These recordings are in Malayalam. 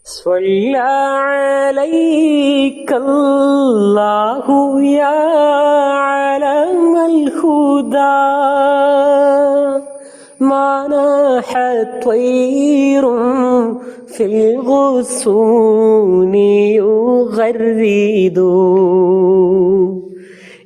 صلى عليك الله يا علم الهدى ما ناح طير في الغصون يغرد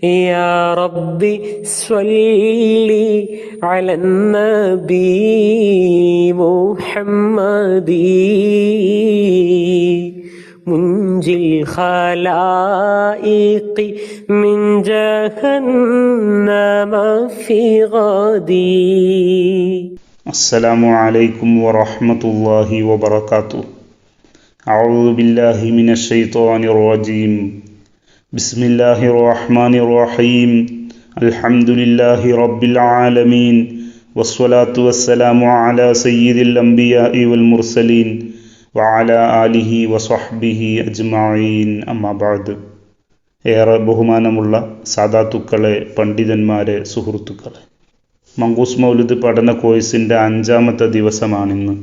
يا ربي صل على النبي محمد منجي الخلائق من جهنم في غدي. السلام عليكم ورحمة الله وبركاته. أعوذ بالله من الشيطان الرجيم. بسم الله الرحمن الرحيم. الحمد لله رب العالمين والصلاة والسلام على سيد الأنبياء والمرسلين وعلى آله وصحبه أجمعين. أما بعد. ഏറെ ബഹുമാനമുള്ള സാദാത്തുക്കളെ, പണ്ഡിതന്മാരെ, സുഹൃത്തുക്കളെ, മങ്കൂസ് മൗലിദ് പഠന കോഴ്സിൻ്റെ 5ാമത്തെ ദിവസമാണിന്ന്.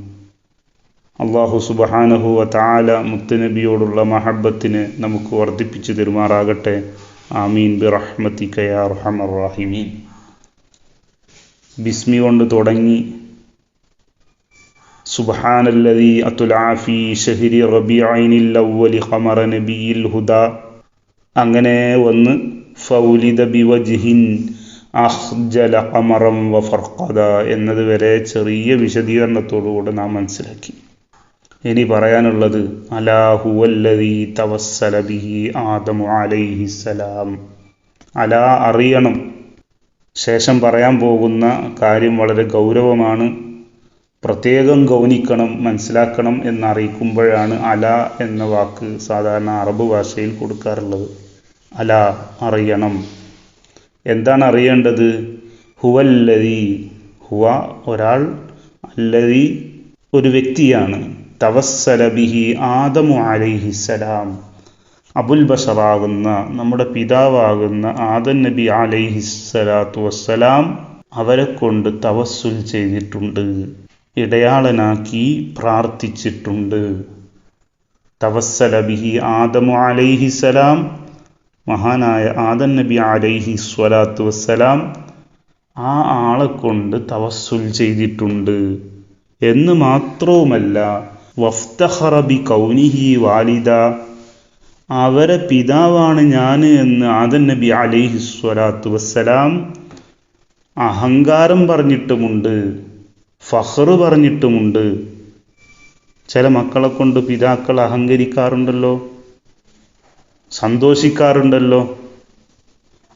അള്ളാഹു സുബ്ഹാനഹു വ തആല മുത്തുനബിയോടുള്ള മഹബ്ബത്തിനെ നമുക്ക് വർദ്ധിപ്പിച്ചു തരുമാറാകട്ടെ. ആമീൻ ബിറഹ്മതിക യാ അർഹമർ റഹീമീൻ. ബിസ്മി കൊണ്ട് തുടങ്ങി സുബ്ഹാനല്ലദീ അത്ലഅ ഫീ ശഹ്രി റബീഇനിൽ അവ്വലി ഖമറ നബിയിൽ ഹുദാ, അങ്ങനെ വന്ന് ഫൗലിദ ബിവജ്ഹിൻ അഖ്ജല ഖമറൻ വഫർഖദ എന്നത് വരെ ചെറിയ വിശദീകരണത്തോടുകൂടെ നാം മനസ്സിലാക്കി. ഇനി പറയാനുള്ളത് അലാ ഹുവല്ലദീ തവസ്സല ബിഹി ആദമു അലൈഹിസ്സലാം. അലാ, അറിയണം. ശേഷം പറയാൻ പോകുന്ന കാര്യം വളരെ ഗൗരവമാണ്, പ്രത്യേകം ഗൗനിക്കണം, മനസ്സിലാക്കണം എന്നറിയിക്കുമ്പോഴാണ് അല എന്ന വാക്ക് സാധാരണ അറബ് ഭാഷയിൽ കൊടുക്കാറുള്ളത്. അല, അറിയണം. എന്താണ് അറിയേണ്ടത്? ഹുവല്ലദീ, ഹുവ ഒരാൾ, അല്ലദീ ഒരു വ്യക്തിയാണ്, തവസ്സല ബിഹി ആദമു അലൈഹിസ്സലാം, അബുൽ ബഷറാകുന്ന നമ്മുടെ പിതാവാകുന്ന ആദം നബി അലൈഹിസ്സലാത്തു വസ്സലാം അവരെ കൊണ്ട് തവസ്സുൽ ചെയ്തിട്ടുണ്ട്, ഇടയാളനാക്കി പ്രാർത്ഥിച്ചിട്ടുണ്ട്. തവസ്സല ബിഹി ആദമു അലൈഹിസ്സലാം, മഹാനായ ആദം നബി അലൈഹിസ്സലാത്തു വസ്സലാം ആ ആളെ കൊണ്ട് തവസ്സുൽ ചെയ്തിട്ടുണ്ട് എന്ന് മാത്രവുമല്ല, വഫ്തഖറ ബി കൗനിഹി വാലിദ, അവരെ പിതാവാണ് ഞാൻ എന്ന് ആദം നബി അലൈഹിസ്സലാത്തു വസ്സലാം അഹങ്കാരം പറഞ്ഞിട്ടുമുണ്ട്, ഫഖ്റ് പറഞ്ഞിട്ടുമുണ്ട്. ചില മക്കളെ കൊണ്ട് പിതാക്കൾ അഹങ്കരിക്കാറുണ്ടല്ലോ, സന്തോഷിക്കാറുണ്ടല്ലോ.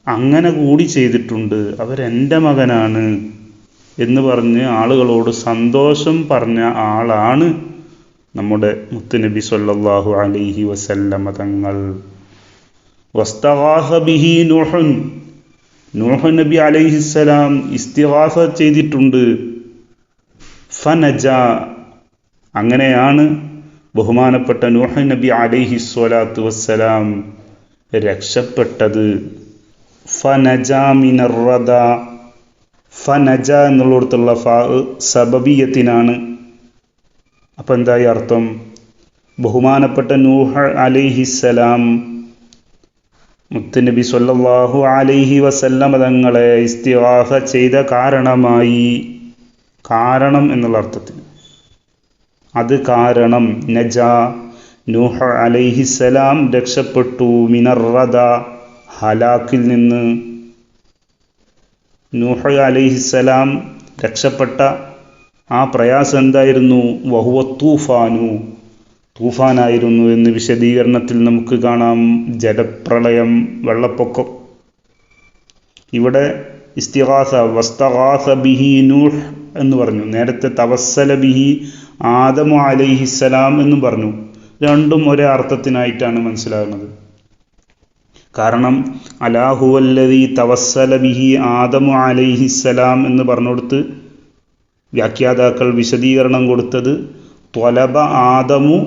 അങ്ങനെ കൂടി ചെയ്തിട്ടുണ്ട്. അവരെൻ്റെ മകനാണ് എന്ന് പറഞ്ഞ് ആളുകളോട് സന്തോഷം പറഞ്ഞ ആളാണ് നമ്മുടെ മുത്തുനബി സ്വല്ലല്ലാഹു അലൈഹി വസല്ലമ തങ്ങൾ. വസ്തഗാസ ബിഹി നൂഹുൻ, നൂഹ് നബി അലൈഹിസ്സലാം ഇസ്തിഗാസ ചെയ്തിട്ടുണ്ട്. ഫനജ, അങ്ങനെയാണ് ബഹുമാനപ്പെട്ട നൂഹ് നബി അലൈഹിസ്സലാത്തു വസ്സലാം രക്ഷപ്പെട്ടത്. ഫനജ മിനർ റദ, ഫനജ എന്നുള്ളിടത്തുള്ള ഫാ സബബിയത്തിനാണ്. അപ്പം എന്തായി അർത്ഥം? ബഹുമാനപ്പെട്ട നൂഹ് അലൈഹിസ്സലാം മുത്തുനബി സ്വല്ലല്ലാഹു അലൈഹി വസല്ലമ തങ്ങളെ ഇസ്തിഗാസ ചെയ്ത കാരണമായി, കാരണം എന്നുള്ള അർത്ഥത്തിൽ അത് കാരണം. നജ, നൂഹ് അലൈഹിസ്സലാം രക്ഷപ്പെട്ടു, മിനർ റദ ഹലാക്കിൽ നിന്ന്. നൂഹ് അലൈഹിസ്സലാം രക്ഷപ്പെട്ട ആ പ്രയാസം എന്തായിരുന്നു? വഹുവ തൂഫാനു, തൂഫാനായിരുന്നു എന്ന് വിശദീകരണത്തിൽ നമുക്ക് കാണാം. ജലപ്രളയം, വെള്ളപ്പൊക്കം. ഇവിടെ ഇസ്തിഗാസ, വസ്തഗാസ ബിഹി നൂഹ് എന്ന് പറഞ്ഞു. നേരത്തെ തവസ്സല ബിഹി ആദമു അലൈഹിസ്സലാം എന്നും പറഞ്ഞു. രണ്ടും ഒരേ അർത്ഥത്തിനായിട്ടാണ് മനസ്സിലാകുന്നത്. കാരണം അലാ ഹുവല്ലദീ തവസ്സല ബിഹി ആദമു അലൈഹിസ്സലാം എന്ന് പറഞ്ഞുകൊടുത്ത് വ്യാഖ്യാതാക്കൾ വിശദീകരണം കൊടുത്തത് ത്വലബ ആദമു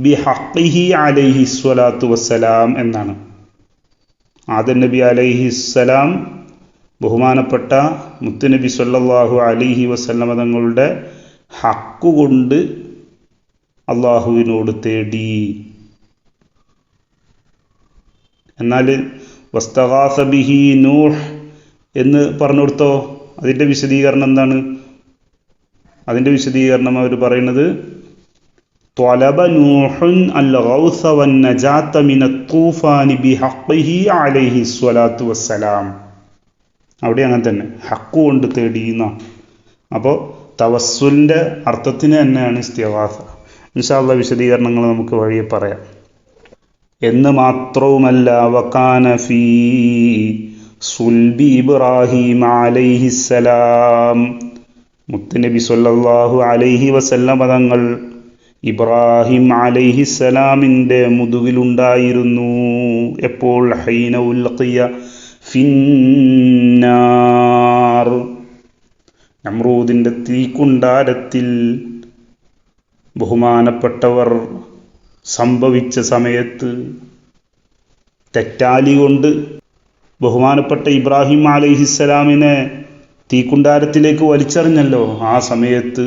ബി ഹഖ്ഖിഹി അലൈഹിസ്സലാത്തു വസ്സലാം എന്നാണ്. ആദം നബി അലൈഹിസ്സലാം ബഹുമാനപ്പെട്ട മുത്തുനബി സല്ലല്ലാഹു അലൈഹി വസല്ലമ തങ്ങളുടെ ഹക്കുകൊണ്ട് അള്ളാഹുവിനോട് തേടി. എന്നാൽ വസ്തഗാസ ബിഹി നൂഹ് എന്ന് പറഞ്ഞു കൊടുത്തോ, അതിൻ്റെ വിശദീകരണം എന്താണ്? അതിൻ്റെ വിശദീകരണം അവർ പറയുന്നത് ത്വലബ നൂഹുൻ അൽ ഗൗസ വൻ നജാത മിന തൂഫാനി ബിഹഖ്ഖിഹി അലൈഹി സ്വലാത്തു വസ്സലാം. അവിടെ അങ്ങനെ തന്നെ ഹക്ക് കൊണ്ട് തേടിയെന്ന. അപ്പോൾ തവസ്സുലിൻ്റെ അർത്ഥത്തിന് തന്നെയാണ് ഇസ്തിഗാസ. ഇൻഷാ അല്ലാഹ് വിശദീകരണങ്ങൾ നമുക്ക് വഴിയെ പറയാം. എന്ന് മാത്രവുമല്ല വകാന ഫീ സുൽബി ഇബ്രാഹിം അലൈഹിസ്സലാം, മുത്തുനബി സ്വല്ലല്ലാഹു അലൈഹി വസല്ലം തങ്ങൾ ഇബ്രാഹിം അലൈഹിസ്സലാമിൻ്റെ മുതുകിലുണ്ടായിരുന്നു. എപ്പോൾ? ഹൈന ഉൽഖിയ ഫിന്നാർ, നമ്രൂദിൻ്റെ തീക്കുണ്ടാരത്തിൽ ബഹുമാനപ്പെട്ടവർ സംഭവിച്ച സമയത്ത് തെറ്റാലി കൊണ്ട് ബഹുമാനപ്പെട്ട ഇബ്രാഹിം അലൈഹിസ്സലാമിനെ തീക്കുണ്ടാരത്തിലേക്ക് വലിച്ചെറിഞ്ഞല്ലോ. ആ സമയത്ത്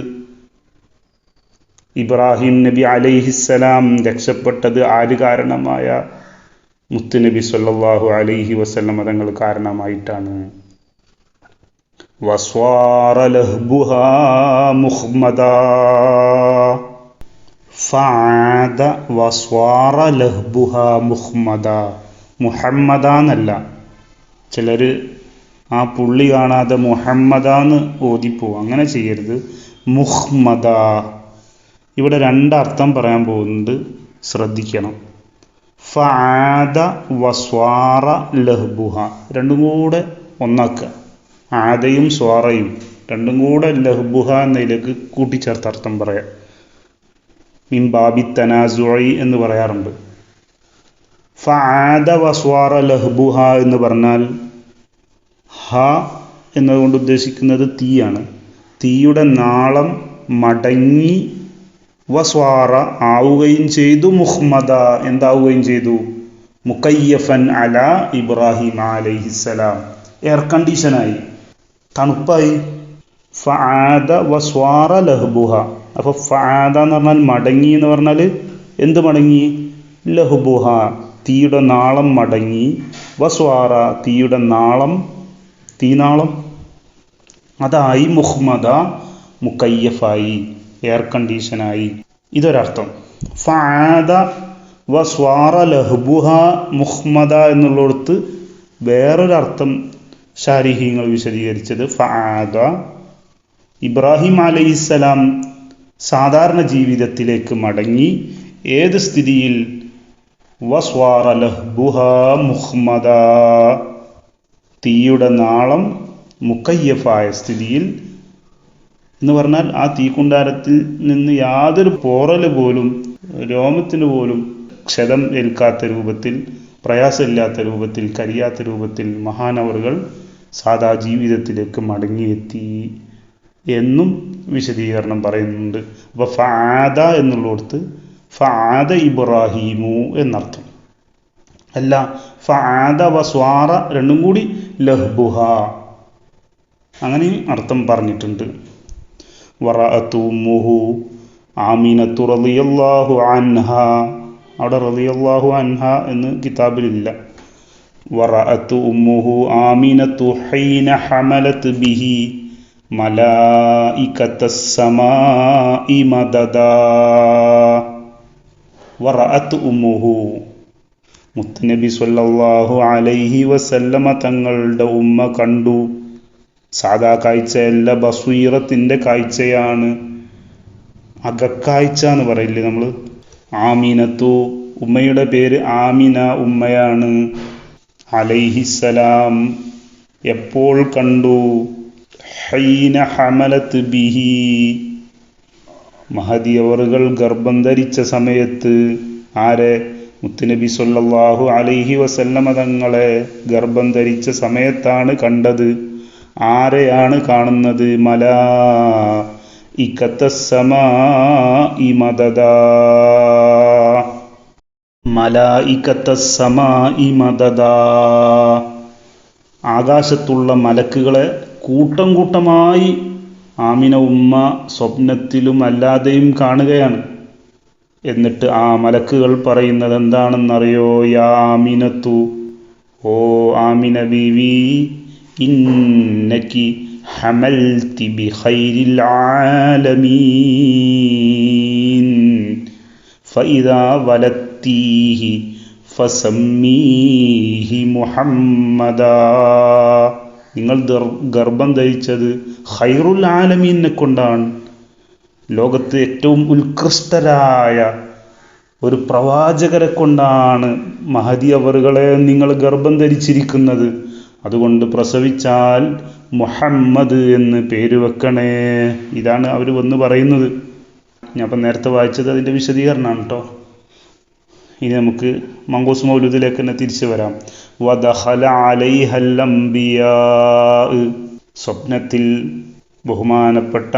ഇബ്രാഹിം നബി അലൈഹിസ്സലാം രക്ഷപ്പെട്ടത് ആര് കാരണമായ? മുത്തുനബി സ്വല്ലല്ലാഹു അലൈഹി വസല്ലം തങ്ങൾ കാരണമായിട്ടാണ്. വസ്വാറ ലഹ്ബുഹാ മുഹ്മദാ ഫഅദ വസ്വാറ ലഹ്ബുഹാ മുഹ്മദാ. മുഹമ്മദാന്നല്ല, ചിലർ ആ പുള്ളി കാണാതെ മുഹമ്മദാന്ന് ഓതിപ്പോവും. അങ്ങനെ ചെയ്യരുത്. മുഹ്മദ. ഇവിടെ രണ്ടർത്ഥം പറയാൻ പോകുന്നുണ്ട്, ശ്രദ്ധിക്കണം. ഫഅദ വസ്വാറ ലഹ്ബുഹ, രണ്ടും കൂടെ ഒന്നാക്കുക. ആദയും സ്വാറയും രണ്ടും കൂടെ ലഹ്ബുഹ എന്നതിലേക്ക് കൂട്ടിച്ചേർത്ത് അർത്ഥം പറയാം. മിൻ ബാബി തനാസുഇ എന്ന് പറയാറുണ്ട്. ഫഅദ വസ്വാറ ലഹ്ബുഹ എന്ന് പറഞ്ഞാൽ ഹ എന്നതുകൊണ്ട് ഉദ്ദേശിക്കുന്നത് തീയാണ്. തീയുടെ നാളം മടങ്ങി വസ്വാറ ആവുകയും ചെയ്തു. മുഹ്മദ എന്താവുകയും ചെയ്തു? മുക്കയ്യഫൻ അല ഇബ്രാഹിം അലൈഹിസ്സലാം, എയർ കണ്ടീഷനായി, തണുപ്പായി. ഫഅദ വസ്വാറ ലഹ്ബുഹ. അപ്പോൾ ഫഅദ എന്ന് പറഞ്ഞാൽ മടങ്ങി എന്ന് പറഞ്ഞാൽ എന്ത് മടങ്ങി? ലഹ്ബുഹ തീയുടെ നാളം മടങ്ങി. വസ്വാറ തീയുടെ നാളം, തീനാളം അതായി. മുഹ്മദ മുക്കയ്യഫായി, എയർ കണ്ടീഷനായി. ഇതൊരർത്ഥം. ഫഅദ വസ്വാറ ലഹ്ബുഹ മുഹ്മദ എന്നുള്ളിടത്ത് വേറൊരർത്ഥം ശാരിഹീങ്ങൾ വിശദീകരിച്ചത് ഫഅദ ഇബ്രാഹിം അലൈഹിസ്സലാം സാധാരണ ജീവിതത്തിലേക്ക് മടങ്ങി. ഏത് സ്ഥിതിയിൽ? വസ്വാറ ലഹ്ബുഹ മുഹ്മദ തീയുടെ നാളം മുക്കയ്യഫായ സ്ഥിതിയിൽ എന്ന് പറഞ്ഞാൽ ആ തീക്കുണ്ടാരത്തിൽ നിന്ന് യാതൊരു പോറൽ പോലും, രോമത്തിന് പോലും ക്ഷതം ഏൽക്കാത്ത രൂപത്തിൽ, പ്രയാസമില്ലാത്ത രൂപത്തിൽ, കരിയാത്ത രൂപത്തിൽ മഹാനവറുകൾ സാധാ ജീവിതത്തിലേക്ക് മടങ്ങിയെത്തി എന്നും വിശദീകരണം പറയുന്നുണ്ട്. അപ്പോൾ ഫഅദ എന്നുള്ളിടത്ത് ഫഅദ ഇബ്രാഹിമു എന്നർത്ഥം അല്ല, ഫഅദ വസ്വാറ രണ്ടും കൂടി ലഹ്ബുഹ അങ്ങനെയും അർത്ഥം പറഞ്ഞിട്ടുണ്ട്. വറഅതു ഉമ്മുഹു ആമിനത്തു റളിയല്ലാഹു അൻഹ, അവിടെ റളിയല്ലാഹു അൻഹ എന്ന് കിതാബിലില്ല. വറഅതു ഉമ്മുഹു ആമിനത്തു ഹൈന ഹമലത് ബിഹി മലായികത്തസ് സമാഇ മദദാ. വറഅതു ഉമ്മുഹു മുത്തുനബി സ്വല്ലല്ലാഹു അലൈഹി വസല്ലമ തങ്ങളുടെ ഉമ്മ കണ്ടു. സാധാ കാഴ്ചയല്ല, ബസ്വീറത്തിൻ്റെ കാഴ്ചയാണ്. അകക്കാഴ്ച എന്ന് പറയില്ലേ നമ്മൾ. ആമിനത്തു, ഉമ്മയുടെ പേര് ആമിന, ഉമ്മയാണ്. അലൈഹിസ്സലാം എപ്പോൾ കണ്ടു? ഹൈന ഹമലത്ത് ബിഹി, മഹദിയവറുകൾ ഗർഭം ധരിച്ച സമയത്ത്. ആരെ? മുത്തുനബി സ്വല്ലല്ലാഹു അലൈഹി വസല്ലമ തങ്ങളെ ഗർഭം ധരിച്ച സമയത്താണ് കണ്ടത്. ആരെയാണ് കാണുന്നത്? മലായികത്തസ് സമാഇ മദദാ, മലായികത്തസ് സമാഇ മദദാ, ആകാശത്തുള്ള മലക്കുകളെ കൂട്ടം കൂട്ടമായി ആമിന ഉമ്മ സ്വപ്നത്തിലും അല്ലാതെയും കാണുകയാണ്. എന്നിട്ട് ആ മലക്കുകൾ പറയുന്നത് എന്താണെന്നറിയോ? യാ ആമിനത്തു, ഓ ആമിന ബീവി, ഇന്നക്കി ഹമൽതി ബിഖൈരിൽ ആലമീൻ ഫഇദാ വലത്തീഹി ഫസമ്മീഹി മുഹമ്മദാ. നിങ്ങൾ ഗർഭം ധരിച്ചത് ഖൈറുൽ ആലമീനെ കൊണ്ടാണ്, ലോകത്ത് ഏറ്റവും ഉത്കൃഷ്ടരായ ഒരു പ്രവാചകരെ കൊണ്ടാണ് മഹദി അവറുകളെ നിങ്ങൾ ഗർഭം ധരിച്ചിരിക്കുന്നത്. അതുകൊണ്ട് പ്രസവിച്ചാൽ മുഹമ്മദ് എന്ന് പേര് വെക്കണേ. ഇതാണ് അവർ വന്ന് പറയുന്നത്. ഞാൻ അപ്പം നേരത്തെ വായിച്ചത് അതിൻ്റെ വിശദീകരണമാണ് കേട്ടോ. ഇനി നമുക്ക് മങ്കൂസ് മൗലൂദിലേക്ക് തന്നെ തിരിച്ചു വരാം. വദഖല അലൈഹൽ അംബിയാ, സ്വപ്നത്തിൽ ബഹുമാനപ്പെട്ട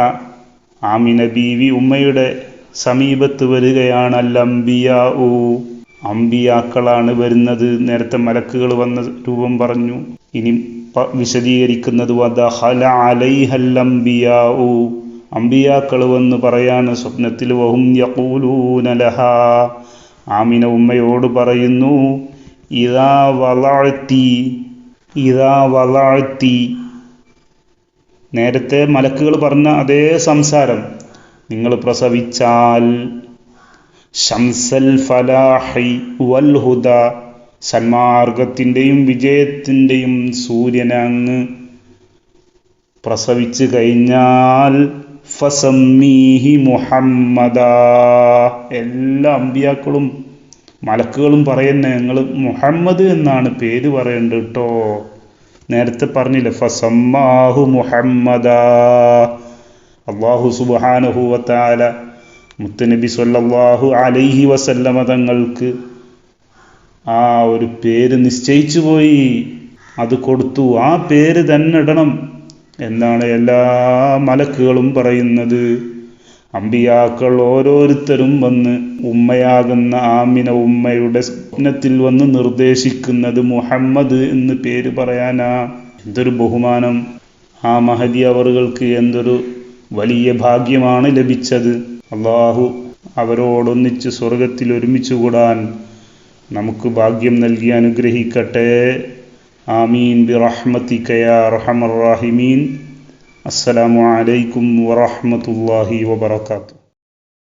ആമിന ബീവി ഉമ്മയുടെ സമീപത്ത് വരികയാണ്. അൽ അംബിയാ, അംബിയാക്കളാണ് വരുന്നത്. നേരത്തെ മലക്കുകൾ വന്ന രൂപം പറഞ്ഞു. ഇനി വിശദീകരിക്കുന്നത് വദഖല അലൈഹൽ അംബിയാ, അംബിയാക്കൾ വന്ന് പറയാണ് സ്വപ്നത്തിൽ. വഹും യഖൂലൂന ലഹാ, ആമിന ഉമ്മയോട് പറയുന്നു, ഇദാ വളഅതി, നേരത്തെ മലക്കുകൾ പറഞ്ഞ അതേ സംസാരം, നിങ്ങൾ പ്രസവിച്ചാൽ ശംസൽ ഫലാഹി വൽ ഹുദ, സന്മാർഗത്തിൻ്റെയും വിജയത്തിൻ്റെയും സൂര്യനെ അങ്ങ് പ്രസവിച്ചു കഴിഞ്ഞാൽ ഫസമ്മീഹി മുഹമ്മദാ, എല്ലാ അമ്പിയാക്കളും മലക്കുകളും പറയുന്നത് ഞങ്ങൾ മുഹമ്മദ് എന്നാണ് പേര് പറയേണ്ടത് കേട്ടോ. നേരത്തെ പറഞ്ഞില്ലേ ഫസമ്മാഹു മുഹമ്മദാ. അല്ലാഹു സുബ്ഹാനഹു വ തആല മുത്തുനബി സ്വല്ലല്ലാഹു അലൈഹി വസല്ലമ തങ്ങൾക്ക് ആ ഒരു പേര് നിശ്ചയിച്ചു പോയി, അത് കൊടുത്തു. ആ പേര് തന്നെ ഇടണം എന്നാണ് എല്ലാ മലക്കുകളും പറയുന്നത്. അമ്പിയാക്കൾ ഓരോരുത്തരും വന്ന് ഉമ്മയാകുന്ന ആമിന ഉമ്മയുടെ സ്വപ്നത്തിൽ വന്ന് നിർദ്ദേശിക്കുന്നത് മുഹമ്മദ് എന്ന് പേര് പറയാനാ. എന്തൊരു ബഹുമാനം! ആ മഹദി അവറുകൾക്ക് എന്തൊരു വലിയ ഭാഗ്യമാണ് ലഭിച്ചത്. അള്ളാഹു അവരോടൊന്നിച്ച് സ്വർഗത്തിൽ ഒരുമിച്ച് കൂടാൻ നമുക്ക് ഭാഗ്യം നൽകി അനുഗ്രഹിക്കട്ടെ. ആമീൻ ബിറഹ്മതിക യാ അർഹമർ റാഹിമീൻ. അസ്സലാമു അലൈക്കും വറഹ്മത്തുള്ളാഹി വബറകാതുഹു.